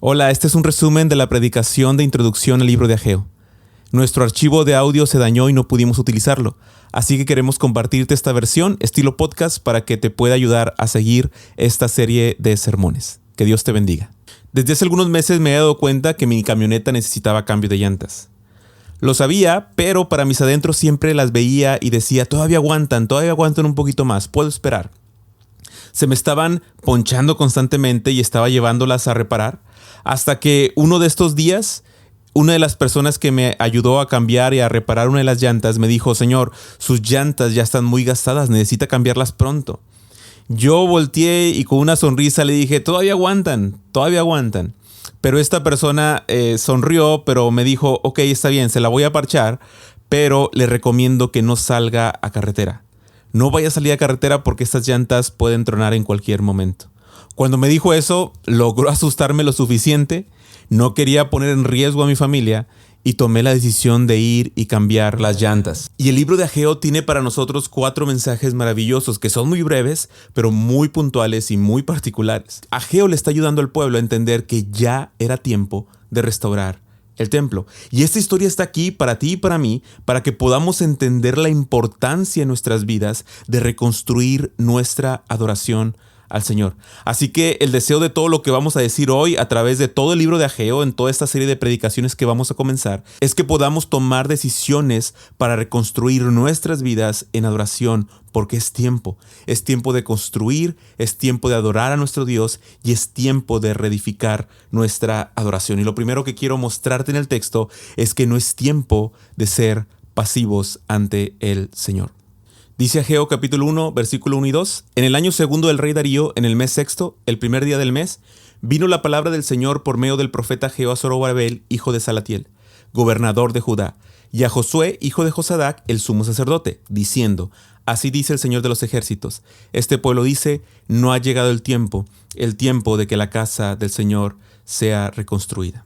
Hola, este es un resumen de la predicación de introducción al libro de Ageo. Nuestro archivo de audio se dañó y no pudimos utilizarlo, así que queremos compartirte esta versión estilo podcast para que te pueda ayudar a seguir esta serie de sermones. Que Dios te bendiga. Desde hace algunos meses me he dado cuenta que mi camioneta necesitaba cambio de llantas. Lo sabía, pero para mis adentros siempre las veía y decía, todavía aguantan un poquito más, puedo esperar. Se me estaban ponchando constantemente y estaba llevándolas a reparar, hasta que uno de estos días, una de las personas que me ayudó a cambiar y a reparar una de las llantas me dijo, señor, sus llantas ya están muy gastadas, necesita cambiarlas pronto. Yo volteé y con una sonrisa le dije, todavía aguantan. Pero esta persona sonrió, pero me dijo, ok, está bien, se la voy a parchar, pero le recomiendo que no salga a carretera. No vaya a salir a carretera porque estas llantas pueden tronar en cualquier momento. Cuando me dijo eso, logró asustarme lo suficiente. No quería poner en riesgo a mi familia y tomé la decisión de ir y cambiar las llantas. Y el libro de Ageo tiene para nosotros 4 mensajes maravillosos que son muy breves, pero muy puntuales y muy particulares. Ageo le está ayudando al pueblo a entender que ya era tiempo de restaurar el templo. Y esta historia está aquí para ti y para mí, para que podamos entender la importancia en nuestras vidas de reconstruir nuestra adoración al Señor. Así que el deseo de todo lo que vamos a decir hoy a través de todo el libro de Ageo, en toda esta serie de predicaciones que vamos a comenzar, es que podamos tomar decisiones para reconstruir nuestras vidas en adoración, porque es tiempo de construir, es tiempo de adorar a nuestro Dios y es tiempo de reedificar nuestra adoración. Y lo primero que quiero mostrarte en el texto es que no es tiempo de ser pasivos ante el Señor. Dice Ageo capítulo 1, versículo 1 y 2. En el año segundo del rey Darío, en el mes sexto, el primer día del mes, vino la palabra del Señor por medio del profeta Ageo a Zorobabel, hijo de Salatiel, gobernador de Judá, y a Josué, hijo de Josadac, el sumo sacerdote, diciendo, así dice el Señor de los ejércitos, este pueblo dice, no ha llegado el tiempo de que la casa del Señor sea reconstruida.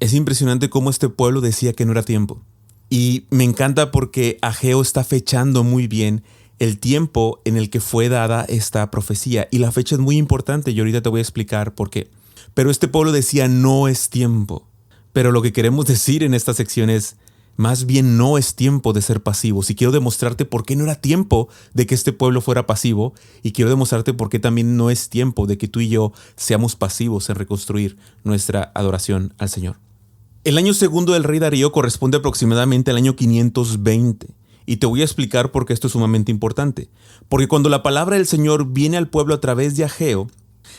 Es impresionante cómo este pueblo decía que no era tiempo. Y me encanta porque Ageo está fechando muy bien el tiempo en el que fue dada esta profecía. Y la fecha es muy importante y ahorita te voy a explicar por qué. Pero este pueblo decía no es tiempo. Pero lo que queremos decir en esta sección es más bien no es tiempo de ser pasivos. Y quiero demostrarte por qué no era tiempo de que este pueblo fuera pasivo. Y quiero demostrarte por qué también no es tiempo de que tú y yo seamos pasivos en reconstruir nuestra adoración al Señor. El año segundo del rey Darío corresponde aproximadamente al año 520. Y te voy a explicar por qué esto es sumamente importante. Porque cuando la palabra del Señor viene al pueblo a través de Ageo,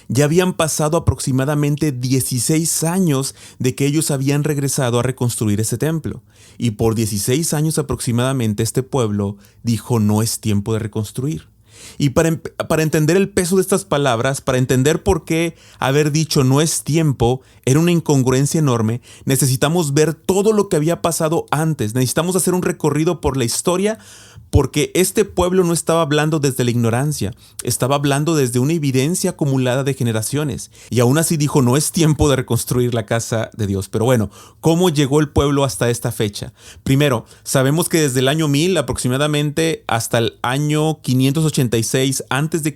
ya habían pasado aproximadamente 16 años de que ellos habían regresado a reconstruir ese templo. Y por 16 años aproximadamente este pueblo dijo no es tiempo de reconstruir. Y para entender el peso de estas palabras, para entender por qué haber dicho no es tiempo era una incongruencia enorme, necesitamos ver todo lo que había pasado antes. Necesitamos hacer un recorrido por la historia porque este pueblo no estaba hablando desde la ignorancia, estaba hablando desde una evidencia acumulada de generaciones. Y aún así dijo, no es tiempo de reconstruir la casa de Dios. Pero bueno, ¿cómo llegó el pueblo hasta esta fecha? Primero, sabemos que desde el año 1000 aproximadamente hasta el año 586 a.C.,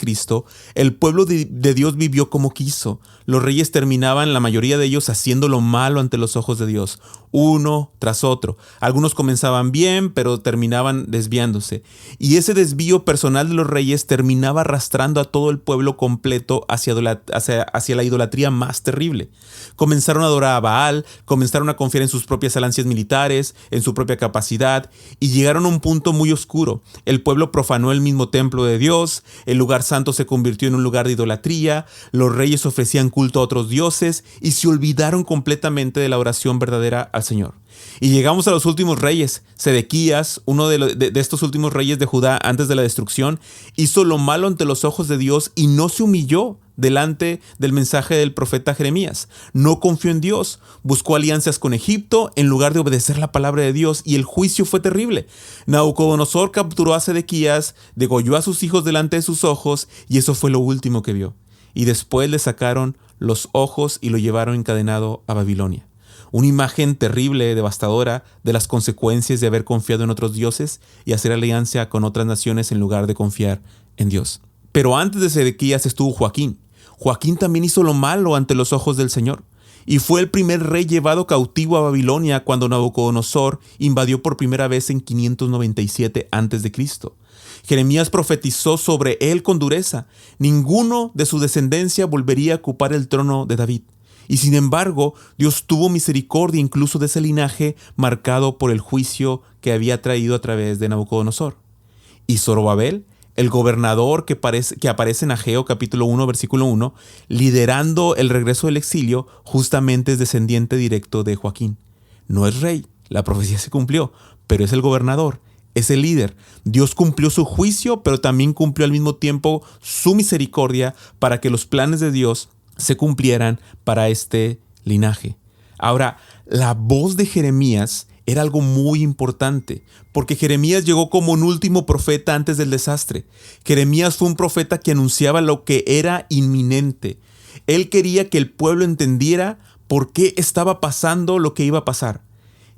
el pueblo de Dios vivió como quiso. Los reyes terminaban, la mayoría de ellos, haciendo lo malo ante los ojos de Dios, uno tras otro. Algunos comenzaban bien, pero terminaban desviándose. Y ese desvío personal de los reyes terminaba arrastrando a todo el pueblo completo hacia la idolatría más terrible. Comenzaron a adorar a Baal, comenzaron a confiar en sus propias alancias militares, en su propia capacidad, y llegaron a un punto muy oscuro. El pueblo profanó el mismo templo de Dios, el lugar santo se convirtió en un lugar de idolatría, los reyes ofrecían culto a otros dioses y se olvidaron completamente de la oración verdadera al Señor. Y llegamos a los últimos reyes. Sedequías, uno de estos últimos reyes de Judá antes de la destrucción, hizo lo malo ante los ojos de Dios y no se humilló delante del mensaje del profeta Jeremías. No confió en Dios, buscó alianzas con Egipto en lugar de obedecer la palabra de Dios y el juicio fue terrible. Nabucodonosor capturó a Sedequías, degolló a sus hijos delante de sus ojos y eso fue lo último que vio. Y después le sacaron los ojos y lo llevaron encadenado a Babilonia. Una imagen terrible, devastadora, de las consecuencias de haber confiado en otros dioses y hacer alianza con otras naciones en lugar de confiar en Dios. Pero antes de Sedequías estuvo Joaquín. Joaquín también hizo lo malo ante los ojos del Señor. y fue el primer rey llevado cautivo a Babilonia cuando Nabucodonosor invadió por primera vez en 597 a.C. Jeremías profetizó sobre él con dureza. Ninguno de su descendencia volvería a ocupar el trono de David. Y sin embargo, Dios tuvo misericordia incluso de ese linaje marcado por el juicio que había traído a través de Nabucodonosor. Y Zorobabel, el gobernador que aparece en Ageo capítulo 1, versículo 1, liderando el regreso del exilio, justamente es descendiente directo de Joaquín. No es rey, la profecía se cumplió, pero es el gobernador, es el líder. Dios cumplió su juicio, pero también cumplió al mismo tiempo su misericordia para que los planes de Dios se cumplieran para este linaje. Ahora, la voz de Jeremías era algo muy importante, porque Jeremías llegó como un último profeta antes del desastre. Jeremías fue un profeta que anunciaba lo que era inminente. Él quería que el pueblo entendiera por qué estaba pasando lo que iba a pasar.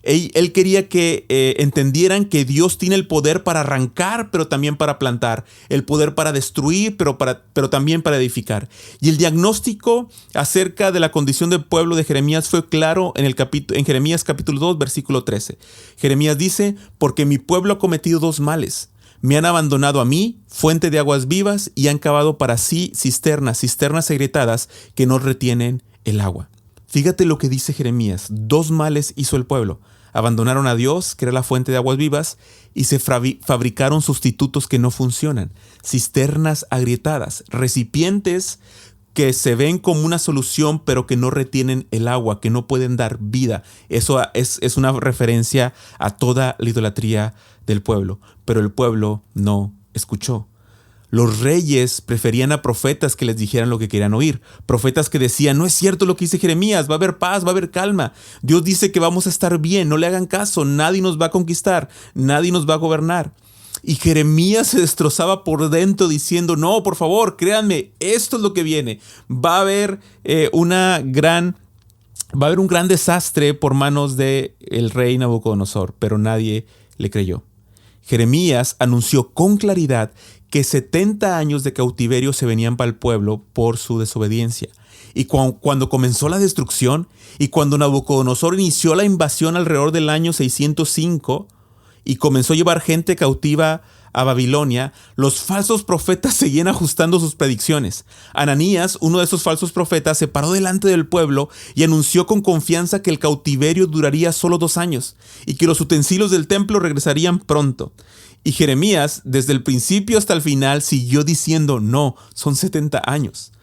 Él quería que entendieran que Dios tiene el poder para arrancar, pero también para plantar, el poder para destruir, pero también para edificar. Y el diagnóstico acerca de la condición del pueblo de Jeremías fue claro en Jeremías capítulo 2, versículo 13. Jeremías dice: porque mi pueblo ha cometido dos males. Me han abandonado a mí, fuente de aguas vivas, y han cavado para sí cisternas agrietadas que no retienen el agua. Fíjate lo que dice Jeremías: dos males hizo el pueblo. Abandonaron a Dios, que era la fuente de aguas vivas, y se fabricaron sustitutos que no funcionan. Cisternas agrietadas, recipientes que se ven como una solución, pero que no retienen el agua, que no pueden dar vida. Eso es una referencia a toda la idolatría del pueblo. Pero el pueblo no escuchó. Los reyes preferían a profetas que les dijeran lo que querían oír. Profetas que decían: no es cierto lo que dice Jeremías, va a haber paz, va a haber calma. Dios dice que vamos a estar bien, no le hagan caso, nadie nos va a conquistar, nadie nos va a gobernar. Y Jeremías se destrozaba por dentro diciendo: no, por favor, créanme, esto es lo que viene. Va a haber un gran desastre por manos del rey Nabucodonosor, pero nadie le creyó. Jeremías anunció con claridad que 70 años de cautiverio se venían para el pueblo por su desobediencia. Y cuando comenzó la destrucción y cuando Nabucodonosor inició la invasión alrededor del año 605 y comenzó a llevar gente cautiva a Babilonia, los falsos profetas seguían ajustando sus predicciones. Ananías, uno de esos falsos profetas, se paró delante del pueblo y anunció con confianza que el cautiverio duraría solo 2 años y que los utensilios del templo regresarían pronto. Y Jeremías, desde el principio hasta el final, siguió diciendo: no, son 70 años.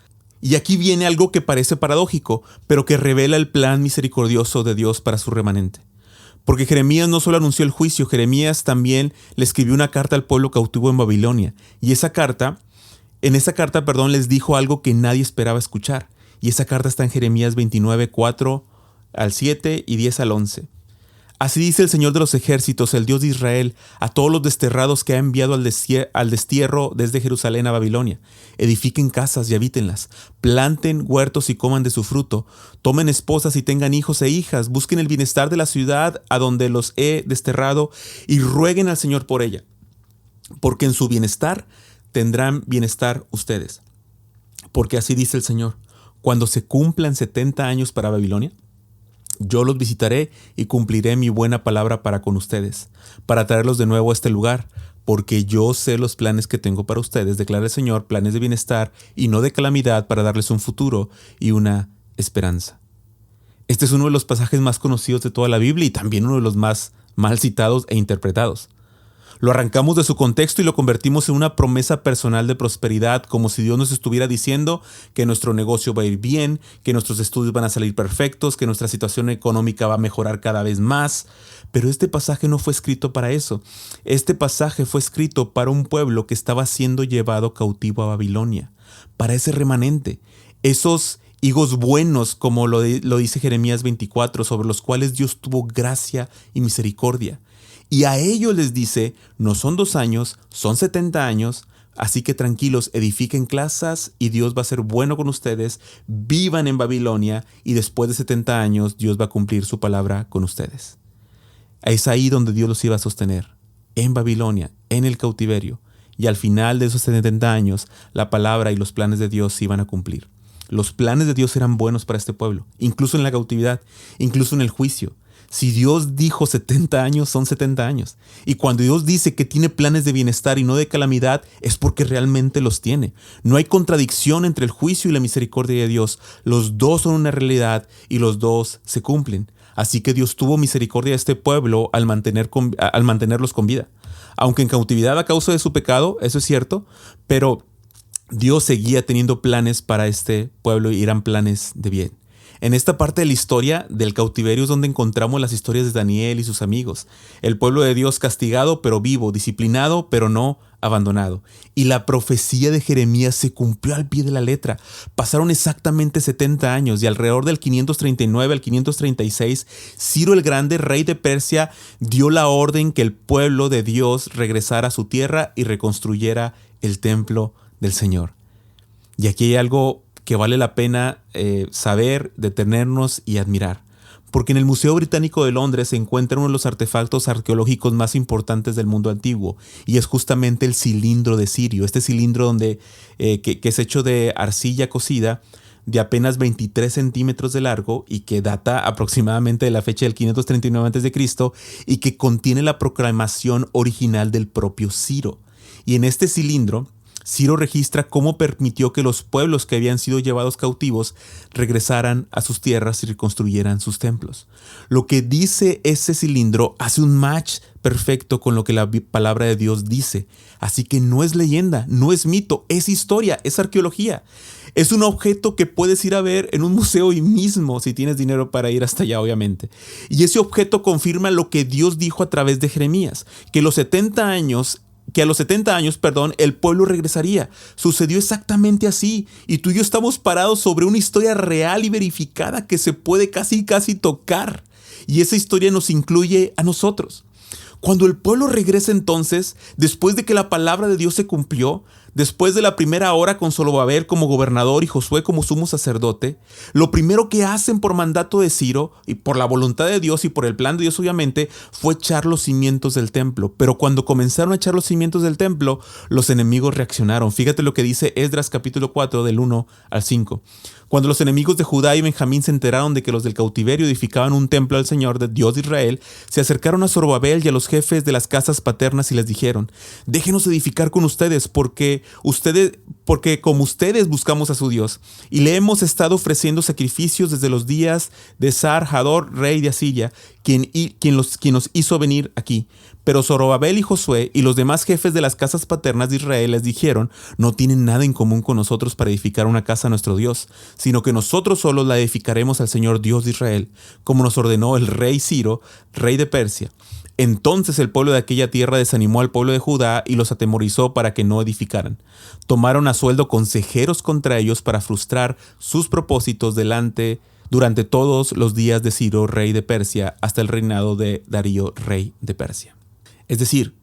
Y aquí viene algo que parece paradójico, pero que revela el plan misericordioso de Dios para su remanente. Porque Jeremías no solo anunció el juicio, Jeremías también le escribió una carta al pueblo cautivo en Babilonia. Y en esa carta, les dijo algo que nadie esperaba escuchar. Y esa carta está en Jeremías 29, 4 al 7 y 10 al 11. Así dice el Señor de los ejércitos, el Dios de Israel, a todos los desterrados que ha enviado al destierro desde Jerusalén a Babilonia. Edifiquen casas y habítenlas, planten huertos y coman de su fruto, tomen esposas y tengan hijos e hijas, busquen el bienestar de la ciudad a donde los he desterrado y rueguen al Señor por ella, porque en su bienestar tendrán bienestar ustedes. Porque así dice el Señor: cuando se cumplan 70 años para Babilonia, yo los visitaré y cumpliré mi buena palabra para con ustedes, para traerlos de nuevo a este lugar, porque yo sé los planes que tengo para ustedes, declara el Señor, planes de bienestar y no de calamidad, para darles un futuro y una esperanza. Este es uno de los pasajes más conocidos de toda la Biblia y también uno de los más mal citados e interpretados. Lo arrancamos de su contexto y lo convertimos en una promesa personal de prosperidad, como si Dios nos estuviera diciendo que nuestro negocio va a ir bien, que nuestros estudios van a salir perfectos, que nuestra situación económica va a mejorar cada vez más. Pero este pasaje no fue escrito para eso. Este pasaje fue escrito para un pueblo que estaba siendo llevado cautivo a Babilonia, para ese remanente, esos higos buenos, como lo dice Jeremías 24, sobre los cuales Dios tuvo gracia y misericordia. Y a ellos les dice: no son 2 años, son 70 años, así que tranquilos, edifiquen casas y Dios va a ser bueno con ustedes, vivan en Babilonia y después de 70 años Dios va a cumplir su palabra con ustedes. Es ahí donde Dios los iba a sostener, en Babilonia, en el cautiverio. Y al final de esos 70 años, la palabra y los planes de Dios se iban a cumplir. Los planes de Dios eran buenos para este pueblo, incluso en la cautividad, incluso en el juicio. Si Dios dijo 70 años, son 70 años. Y cuando Dios dice que tiene planes de bienestar y no de calamidad, es porque realmente los tiene. No hay contradicción entre el juicio y la misericordia de Dios. Los dos son una realidad y los dos se cumplen. Así que Dios tuvo misericordia de este pueblo al mantenerlos con vida. Aunque en cautividad a causa de su pecado, eso es cierto, pero Dios seguía teniendo planes para este pueblo y eran planes de bien. En esta parte de la historia del cautiverio es donde encontramos las historias de Daniel y sus amigos. El pueblo de Dios castigado pero vivo, disciplinado pero no abandonado. Y la profecía de Jeremías se cumplió al pie de la letra. Pasaron exactamente 70 años y alrededor del 539 al 536, Ciro el Grande, rey de Persia, dio la orden que el pueblo de Dios regresara a su tierra y reconstruyera el templo del Señor. Y aquí hay algo que vale la pena saber, detenernos y admirar. Porque en el Museo Británico de Londres se encuentra uno de los artefactos arqueológicos más importantes del mundo antiguo, y es justamente el cilindro de Ciro. Este cilindro que es hecho de arcilla cocida, de apenas 23 centímetros de largo y que data aproximadamente de la fecha del 539 a.C. y que contiene la proclamación original del propio Ciro. Y en este cilindro, Ciro registra cómo permitió que los pueblos que habían sido llevados cautivos regresaran a sus tierras y reconstruyeran sus templos. Lo que dice ese cilindro hace un match perfecto con lo que la palabra de Dios dice. Así que no es leyenda, no es mito, es historia, es arqueología. Es un objeto que puedes ir a ver en un museo hoy mismo, si tienes dinero para ir hasta allá, obviamente. Y ese objeto confirma lo que Dios dijo a través de Jeremías, que a los 70 años, el pueblo regresaría. Sucedió exactamente así. Y tú y yo estamos parados sobre una historia real y verificada que se puede casi tocar. Y esa historia nos incluye a nosotros. Cuando el pueblo regresa entonces, después de que la palabra de Dios se cumplió, después de la primera hora con Zorobabel como gobernador y Josué como sumo sacerdote, lo primero que hacen por mandato de Ciro y por la voluntad de Dios y por el plan de Dios obviamente fue echar los cimientos del templo. Pero cuando comenzaron a echar los cimientos del templo, los enemigos reaccionaron. Fíjate lo que dice Esdras capítulo 4 del 1 al 5. Cuando los enemigos de Judá y Benjamín se enteraron de que los del cautiverio edificaban un templo al Señor, de Dios de Israel, se acercaron a Zorobabel y a los jefes de las casas paternas y les dijeron: déjenos edificar con ustedes, porque como ustedes buscamos a su Dios, y le hemos estado ofreciendo sacrificios desde los días de Sar-Hador, rey de Asiria, quien nos hizo venir aquí. Pero Zorobabel y Josué y los demás jefes de las casas paternas de Israel les dijeron: no tienen nada en común con nosotros para edificar una casa a nuestro Dios, sino que nosotros solos la edificaremos al Señor Dios de Israel, como nos ordenó el rey Ciro, rey de Persia. Entonces el pueblo de aquella tierra desanimó al pueblo de Judá y los atemorizó para que no edificaran. Tomaron a sueldo consejeros contra ellos para frustrar sus propósitos durante todos los días de Ciro, rey de Persia, hasta el reinado de Darío, rey de Persia. Es decir,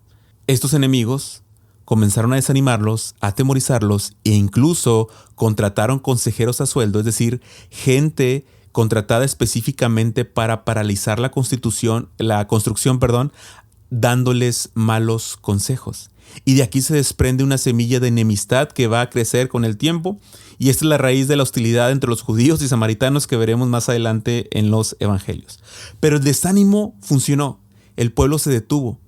estos enemigos comenzaron a desanimarlos, a atemorizarlos e incluso contrataron consejeros a sueldo, es decir, gente contratada específicamente para paralizar la construcción, dándoles malos consejos. Y de aquí se desprende una semilla de enemistad que va a crecer con el tiempo, y esta es la raíz de la hostilidad entre los judíos y samaritanos que veremos más adelante en los evangelios. Pero el desánimo funcionó, el pueblo se detuvo,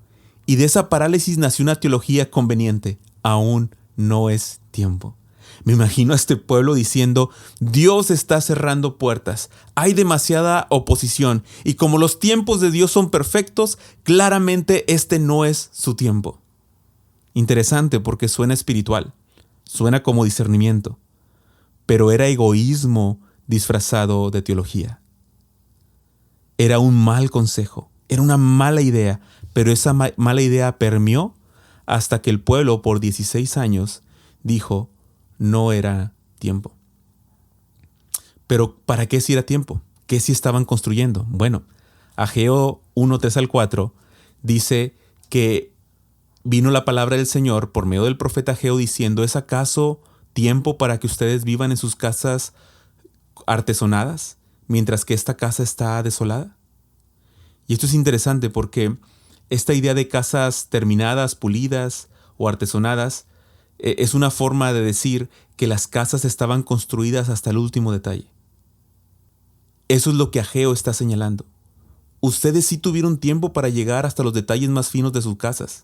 y de esa parálisis nació una teología conveniente: aún no es tiempo. Me imagino a este pueblo diciendo: Dios está cerrando puertas, hay demasiada oposición, y como los tiempos de Dios son perfectos, claramente este no es su tiempo. Interesante, porque suena espiritual, suena como discernimiento, pero era egoísmo disfrazado de teología. Era un mal consejo, era una mala idea, pero esa mala idea permeó hasta que el pueblo por 16 años dijo: no era tiempo. Pero ¿para qué si era tiempo? ¿Qué si estaban construyendo? Bueno, Ageo 1, 3 al 4 dice que vino la palabra del Señor por medio del profeta Ageo diciendo: ¿es acaso tiempo para que ustedes vivan en sus casas artesonadas, mientras que esta casa está desolada? Y esto es interesante porque esta idea de casas terminadas, pulidas o artesonadas es una forma de decir que las casas estaban construidas hasta el último detalle. Eso es lo que Ageo está señalando. Ustedes sí tuvieron tiempo para llegar hasta los detalles más finos de sus casas.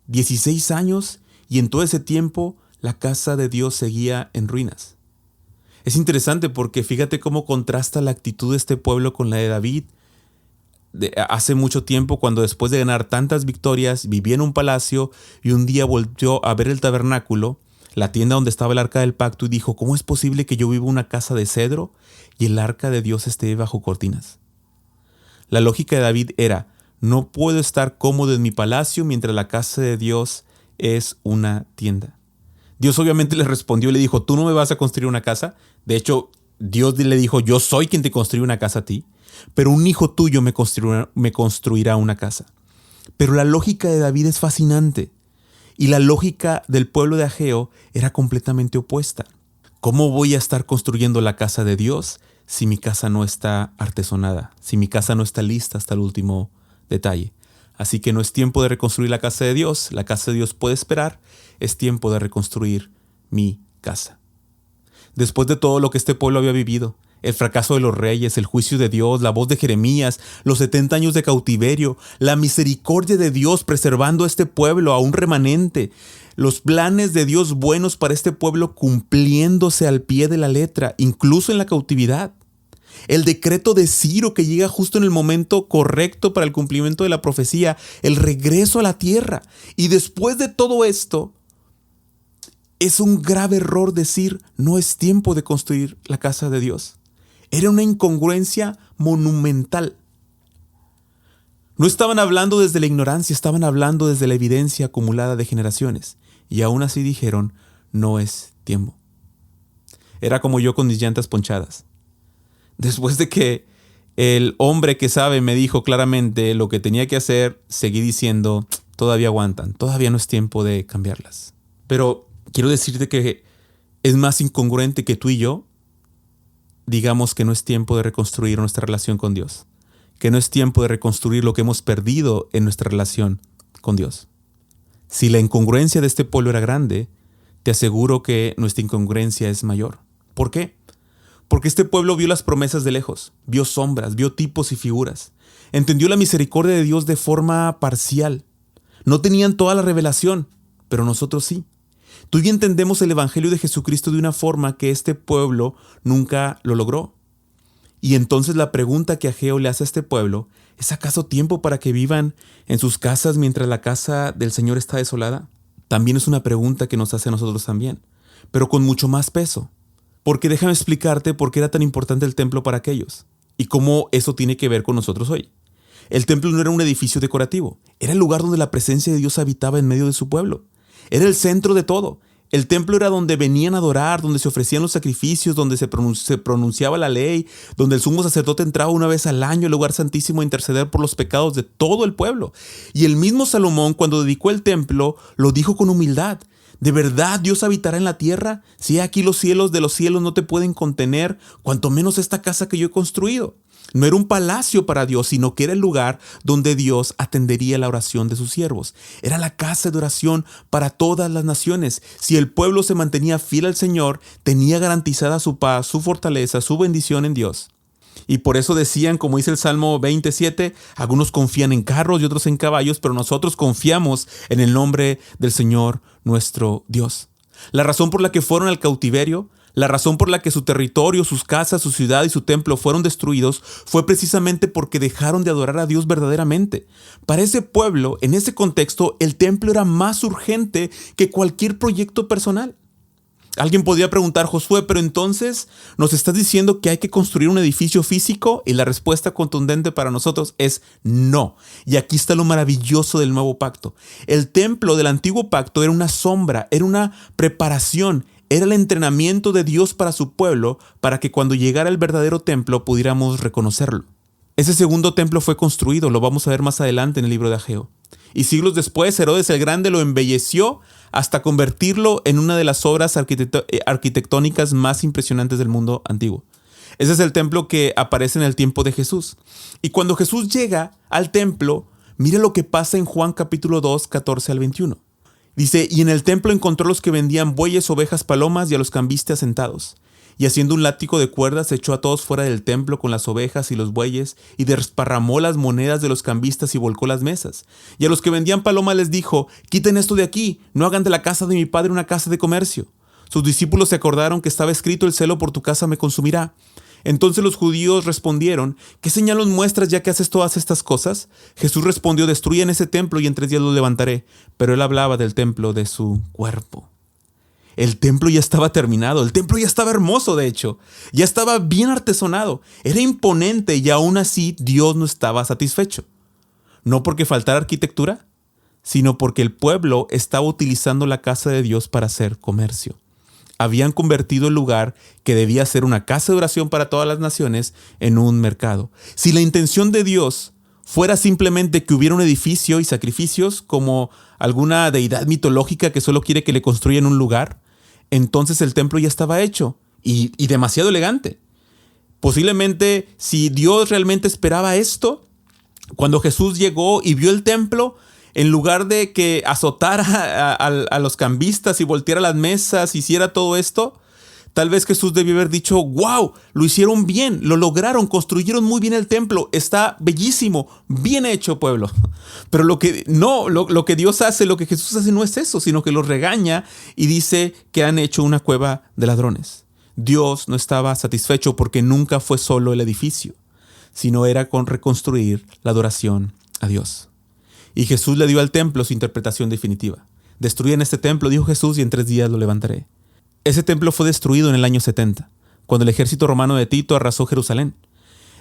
16 años y en todo ese tiempo la casa de Dios seguía en ruinas. Es interesante porque fíjate cómo contrasta la actitud de este pueblo con la de David. Hace mucho tiempo, cuando después de ganar tantas victorias, vivía en un palacio y un día volvió a ver el tabernáculo, la tienda donde estaba el arca del pacto, y dijo: ¿cómo es posible que yo viva en una casa de cedro y el arca de Dios esté bajo cortinas? La lógica de David era: no puedo estar cómodo en mi palacio mientras la casa de Dios es una tienda. Dios obviamente le respondió y le dijo: tú no me vas a construir una casa. De hecho, Dios le dijo: yo soy quien te construye una casa a ti, pero un hijo tuyo me construirá una casa. Pero la lógica de David es fascinante, y la lógica del pueblo de Ageo era completamente opuesta. ¿Cómo voy a estar construyendo la casa de Dios si mi casa no está artesonada, si mi casa no está lista hasta el último detalle? Así que no es tiempo de reconstruir la casa de Dios. La casa de Dios puede esperar. Es tiempo de reconstruir mi casa. Después de todo lo que este pueblo había vivido, el fracaso de los reyes, el juicio de Dios, la voz de Jeremías, los 70 años de cautiverio, la misericordia de Dios preservando a este pueblo, a un remanente, los planes de Dios buenos para este pueblo cumpliéndose al pie de la letra, incluso en la cautividad. El decreto de Ciro que llega justo en el momento correcto para el cumplimiento de la profecía, el regreso a la tierra. Y después de todo esto, es un grave error decir: no es tiempo de construir la casa de Dios. Era una incongruencia monumental. No estaban hablando desde la ignorancia, estaban hablando desde la evidencia acumulada de generaciones. Y aún así dijeron: no es tiempo. Era como yo con mis llantas ponchadas. Después de que el hombre que sabe me dijo claramente lo que tenía que hacer, seguí diciendo: todavía aguantan, todavía no es tiempo de cambiarlas. Pero quiero decirte que es más incongruente que tú y yo digamos que no es tiempo de reconstruir nuestra relación con Dios, que no es tiempo de reconstruir lo que hemos perdido en nuestra relación con Dios. Si la incongruencia de este pueblo era grande, te aseguro que nuestra incongruencia es mayor. ¿Por qué? Porque este pueblo vio las promesas de lejos, vio sombras, vio tipos y figuras, entendió la misericordia de Dios de forma parcial. No tenían toda la revelación, pero nosotros sí. Tú y yo entendemos el Evangelio de Jesucristo de una forma que este pueblo nunca lo logró. Y entonces la pregunta que Ageo le hace a este pueblo: ¿es acaso tiempo para que vivan en sus casas mientras la casa del Señor está desolada? También es una pregunta que nos hace a nosotros también, pero con mucho más peso. Porque déjame explicarte por qué era tan importante el templo para aquellos y cómo eso tiene que ver con nosotros hoy. El templo no era un edificio decorativo, era el lugar donde la presencia de Dios habitaba en medio de su pueblo. Era el centro de todo. El templo era donde venían a adorar, donde se ofrecían los sacrificios, donde se pronunciaba la ley, donde el sumo sacerdote entraba una vez al año al lugar santísimo a interceder por los pecados de todo el pueblo. Y el mismo Salomón, cuando dedicó el templo, lo dijo con humildad: ¿de verdad Dios habitará en la tierra? Si aquí los cielos de los cielos no te pueden contener, cuanto menos esta casa que yo he construido. No era un palacio para Dios, sino que era el lugar donde Dios atendería la oración de sus siervos. Era la casa de oración para todas las naciones. Si el pueblo se mantenía fiel al Señor, tenía garantizada su paz, su fortaleza, su bendición en Dios. Y por eso decían, como dice el Salmo 27, algunos confían en carros y otros en caballos, pero nosotros confiamos en el nombre del Señor nuestro Dios. La razón por la que fueron al cautiverio, la razón por la que su territorio, sus casas, su ciudad y su templo fueron destruidos fue precisamente porque dejaron de adorar a Dios verdaderamente. Para ese pueblo, en ese contexto, el templo era más urgente que cualquier proyecto personal. Alguien podría preguntar: Josué, pero entonces, ¿nos estás diciendo que hay que construir un edificio físico? Y la respuesta contundente para nosotros es no. Y aquí está lo maravilloso del nuevo pacto. El templo del antiguo pacto era una sombra, era una preparación, era el entrenamiento de Dios para su pueblo, para que cuando llegara el verdadero templo pudiéramos reconocerlo. Ese segundo templo fue construido, lo vamos a ver más adelante en el libro de Ageo. Y siglos después, Herodes el Grande lo embelleció hasta convertirlo en una de las obras arquitectónicas más impresionantes del mundo antiguo. Ese es el templo que aparece en el tiempo de Jesús. Y cuando Jesús llega al templo, mire lo que pasa en Juan capítulo 2, 14 al 21. Dice, y en el templo encontró a los que vendían bueyes, ovejas, palomas y a los cambistas sentados. Y haciendo un látigo de cuerdas echó a todos fuera del templo con las ovejas y los bueyes, y desparramó las monedas de los cambistas y volcó las mesas. Y a los que vendían palomas les dijo, quiten esto de aquí, no hagan de la casa de mi padre una casa de comercio. Sus discípulos se acordaron que estaba escrito, el celo por tu casa me consumirá. Entonces los judíos respondieron, ¿qué señal nos muestras ya que haces todas estas cosas? Jesús respondió, destruyan ese templo y en 3 días lo levantaré. Pero él hablaba del templo de su cuerpo. El templo ya estaba terminado, el templo ya estaba hermoso de hecho, ya estaba bien artesonado, era imponente y aún así Dios no estaba satisfecho. No porque faltara arquitectura, sino porque el pueblo estaba utilizando la casa de Dios para hacer comercio. Habían convertido el lugar que debía ser una casa de oración para todas las naciones en un mercado. Si la intención de Dios fuera simplemente que hubiera un edificio y sacrificios como alguna deidad mitológica que solo quiere que le construyan un lugar, entonces el templo ya estaba hecho y demasiado elegante. Posiblemente si Dios realmente esperaba esto, cuando Jesús llegó y vio el templo, en lugar de que azotara a los cambistas y volteara las mesas, hiciera todo esto, tal vez Jesús debió haber dicho, wow, lo hicieron bien, lo lograron, construyeron muy bien el templo, está bellísimo, bien hecho pueblo. Pero lo que Dios hace, lo que Jesús hace no es eso, sino que los regaña y dice que han hecho una cueva de ladrones. Dios no estaba satisfecho porque nunca fue solo el edificio, sino era con reconstruir la adoración a Dios. Y Jesús le dio al templo su interpretación definitiva. Destruyan este templo, dijo Jesús, y en 3 días lo levantaré. Ese templo fue destruido en el año 70, cuando el ejército romano de Tito arrasó Jerusalén.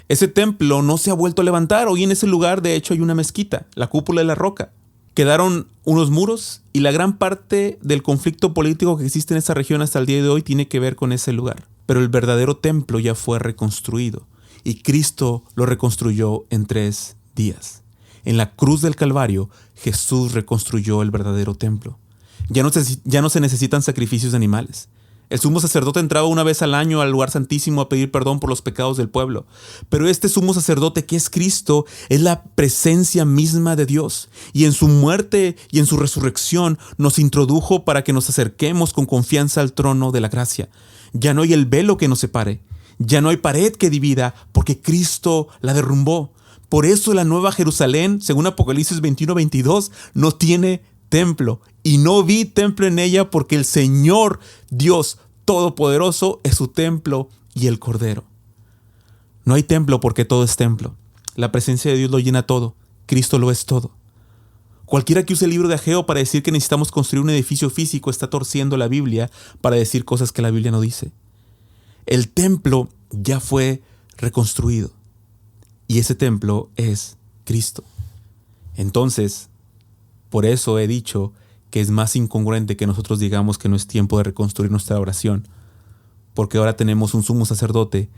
Ese templo no se ha vuelto a levantar. Hoy en ese lugar, de hecho, hay una mezquita, la cúpula de la roca. Quedaron unos muros y la gran parte del conflicto político que existe en esa región hasta el día de hoy tiene que ver con ese lugar. Pero el verdadero templo ya fue reconstruido y Cristo lo reconstruyó en 3 días. En la cruz del Calvario, Jesús reconstruyó el verdadero templo. Ya no se necesitan sacrificios de animales. El sumo sacerdote entraba una vez al año al lugar santísimo a pedir perdón por los pecados del pueblo. Pero este sumo sacerdote que es Cristo es la presencia misma de Dios. Y en su muerte y en su resurrección nos introdujo para que nos acerquemos con confianza al trono de la gracia. Ya no hay el velo que nos separe. Ya no hay pared que divida porque Cristo la derrumbó. Por eso la nueva Jerusalén, según Apocalipsis 21:22, no tiene templo. Y no vi templo en ella porque el Señor Dios Todopoderoso es su templo y el Cordero. No hay templo porque todo es templo. La presencia de Dios lo llena todo. Cristo lo es todo. Cualquiera que use el libro de Ageo para decir que necesitamos construir un edificio físico está torciendo la Biblia para decir cosas que la Biblia no dice. El templo ya fue reconstruido. Y ese templo es Cristo. Entonces, por eso he dicho que es más incongruente que nosotros digamos que no es tiempo de reconstruir nuestra oración, porque ahora tenemos un sumo sacerdote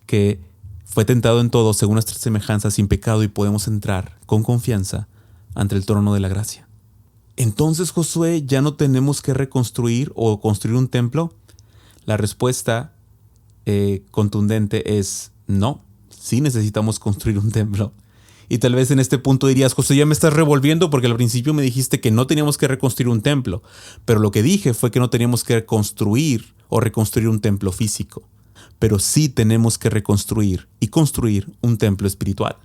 que fue tentado en todo según nuestras semejanzas sin pecado y podemos entrar con confianza ante el trono de la gracia. Entonces, Josué, ¿ya no tenemos que reconstruir o construir un templo? La respuesta contundente es no. Sí necesitamos construir un templo. Y tal vez en este punto dirías, José, ya me estás revolviendo porque al principio me dijiste que no teníamos que reconstruir un templo. Pero lo que dije fue que no teníamos que construir o reconstruir un templo físico. Pero sí tenemos que reconstruir y construir un templo espiritual.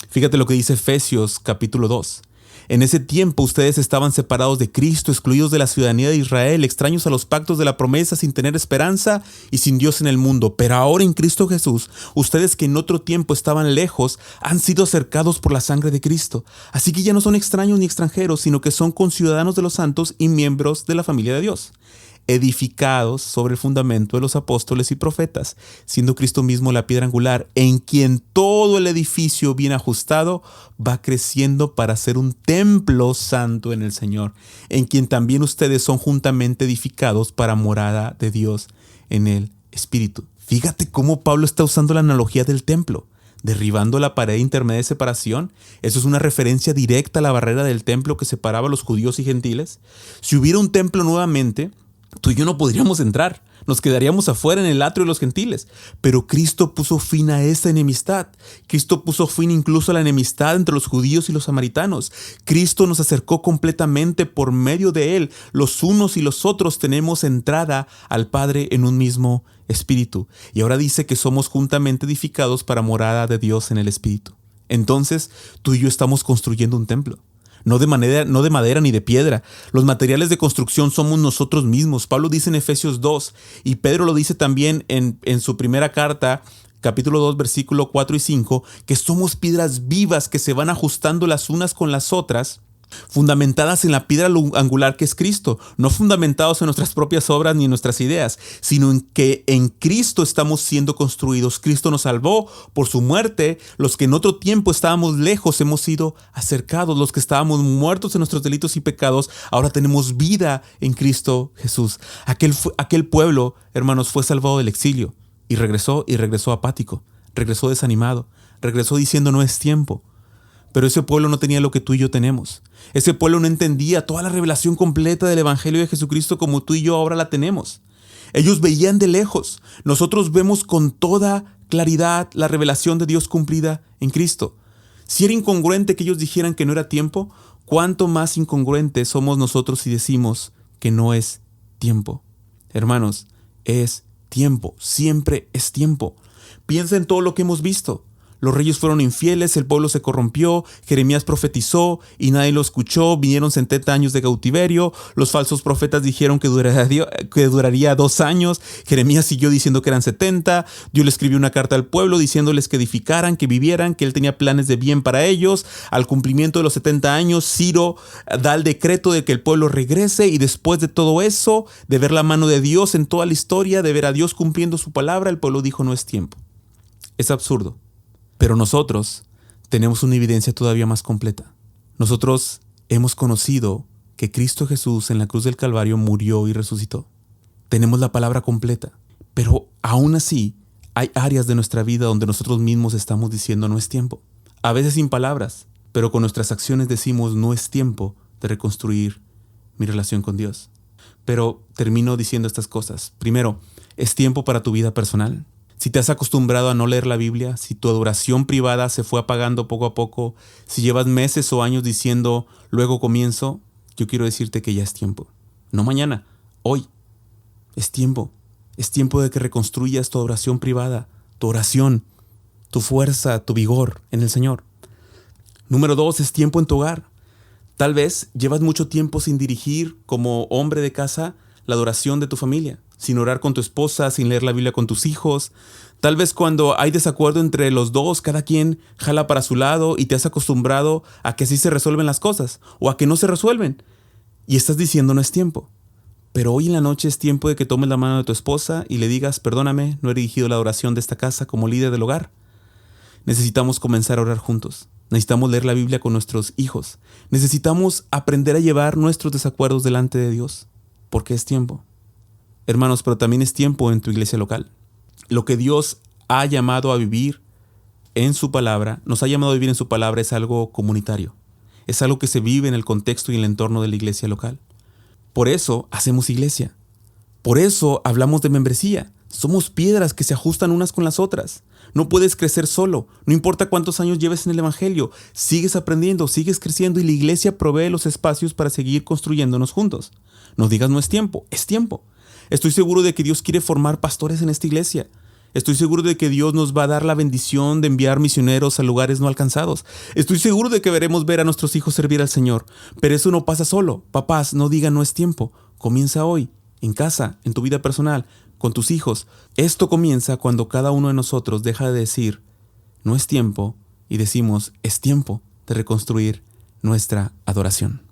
Fíjate lo que dice Efesios capítulo 2. En ese tiempo ustedes estaban separados de Cristo, excluidos de la ciudadanía de Israel, extraños a los pactos de la promesa, sin tener esperanza y sin Dios en el mundo. Pero ahora en Cristo Jesús, ustedes que en otro tiempo estaban lejos, han sido acercados por la sangre de Cristo. Así que ya no son extraños ni extranjeros, sino que son conciudadanos de los santos y miembros de la familia de Dios, edificados sobre el fundamento de los apóstoles y profetas, siendo Cristo mismo la piedra angular, en quien todo el edificio bien ajustado va creciendo para ser un templo santo en el Señor, en quien también ustedes son juntamente edificados para morada de Dios en el Espíritu. Fíjate cómo Pablo está usando la analogía del templo, derribando la pared intermedia de separación. Eso es una referencia directa a la barrera del templo que separaba a los judíos y gentiles. Si hubiera un templo nuevamente, tú y yo no podríamos entrar, Nos quedaríamos afuera en el atrio de los gentiles. Pero Cristo puso fin a esa enemistad. Cristo puso fin incluso a la enemistad entre los judíos y los samaritanos. Cristo nos acercó completamente por medio de Él. Los unos y los otros tenemos entrada al Padre en un mismo Espíritu. Y ahora dice que somos juntamente edificados para morada de Dios en el Espíritu. Entonces, tú y yo estamos construyendo un templo. No de madera ni de piedra. Los materiales de construcción somos nosotros mismos. Pablo dice en Efesios 2, y Pedro lo dice también en su primera carta, capítulo 2, versículo 4 y 5, que somos piedras vivas que se van ajustando las unas con las otras, fundamentadas en la piedra angular que es Cristo, no fundamentados en nuestras propias obras ni en nuestras ideas, sino en que en Cristo estamos siendo construidos. Cristo nos salvó por su muerte. Los que en otro tiempo estábamos lejos hemos sido acercados. Los que estábamos muertos en nuestros delitos y pecados, ahora tenemos vida en Cristo Jesús. Aquel pueblo, hermanos, fue salvado del exilio y regresó apático, regresó desanimado, regresó diciendo no es tiempo. Pero ese pueblo no tenía lo que tú y yo tenemos. Ese pueblo no entendía toda la revelación completa del Evangelio de Jesucristo como tú y yo ahora la tenemos. Ellos veían de lejos. Nosotros vemos con toda claridad la revelación de Dios cumplida en Cristo. Si era incongruente que ellos dijeran que no era tiempo, ¿cuánto más incongruentes somos nosotros si decimos que no es tiempo? Hermanos, es tiempo. Siempre es tiempo. Piensa en todo lo que hemos visto. Los reyes fueron infieles, el pueblo se corrompió, Jeremías profetizó y nadie lo escuchó, vinieron 70 años de cautiverio, los falsos profetas dijeron que duraría 2 años, Jeremías siguió diciendo que eran 70, Dios le escribió una carta al pueblo diciéndoles que edificaran, que vivieran, que él tenía planes de bien para ellos. Al cumplimiento de los 70 años, Ciro da el decreto de que el pueblo regrese, y después de todo eso, de ver la mano de Dios en toda la historia, de ver a Dios cumpliendo su palabra, el pueblo dijo no es tiempo. Es absurdo. Pero nosotros tenemos una evidencia todavía más completa. Nosotros hemos conocido que Cristo Jesús en la cruz del Calvario murió y resucitó. Tenemos la palabra completa. Pero aún así hay áreas de nuestra vida donde nosotros mismos estamos diciendo no es tiempo. A veces sin palabras, pero con nuestras acciones decimos no es tiempo de reconstruir mi relación con Dios. Pero termino diciendo estas cosas. Primero, es tiempo para tu vida personal. Si te has acostumbrado a no leer la Biblia, si tu adoración privada se fue apagando poco a poco, si llevas meses o años diciendo luego comienzo, yo quiero decirte que ya es tiempo. No mañana, hoy. Es tiempo. Es tiempo de que reconstruyas tu adoración privada, tu oración, tu fuerza, tu vigor en el Señor. Número 2, es tiempo en tu hogar. Tal vez llevas mucho tiempo sin dirigir como hombre de casa la adoración de tu familia, sin orar con tu esposa, sin leer la Biblia con tus hijos. Tal vez cuando hay desacuerdo entre los dos, cada quien jala para su lado y te has acostumbrado a que así se resuelven las cosas o a que no se resuelven. Y estás diciendo no es tiempo. Pero hoy en la noche es tiempo de que tomes la mano de tu esposa y le digas, perdóname, no he dirigido la adoración de esta casa como líder del hogar. Necesitamos comenzar a orar juntos. Necesitamos leer la Biblia con nuestros hijos. Necesitamos aprender a llevar nuestros desacuerdos delante de Dios, porque es tiempo. Hermanos, pero también es tiempo en tu iglesia local. Lo que Dios ha llamado a vivir en su palabra, nos ha llamado a vivir en su palabra, es algo comunitario. Es algo que se vive en el contexto y en el entorno de la iglesia local. Por eso hacemos iglesia. Por eso hablamos de membresía. Somos piedras que se ajustan unas con las otras. No puedes crecer solo. No importa cuántos años lleves en el Evangelio. Sigues aprendiendo, sigues creciendo y la iglesia provee los espacios para seguir construyéndonos juntos. No digas no es tiempo, es tiempo. Estoy seguro de que Dios quiere formar pastores en esta iglesia. Estoy seguro de que Dios nos va a dar la bendición de enviar misioneros a lugares no alcanzados. Estoy seguro de que veremos ver a nuestros hijos servir al Señor. Pero eso no pasa solo. Papás, no digan no es tiempo. Comienza hoy, en casa, en tu vida personal, con tus hijos. Esto comienza cuando cada uno de nosotros deja de decir no es tiempo y decimos es tiempo de reconstruir nuestra adoración.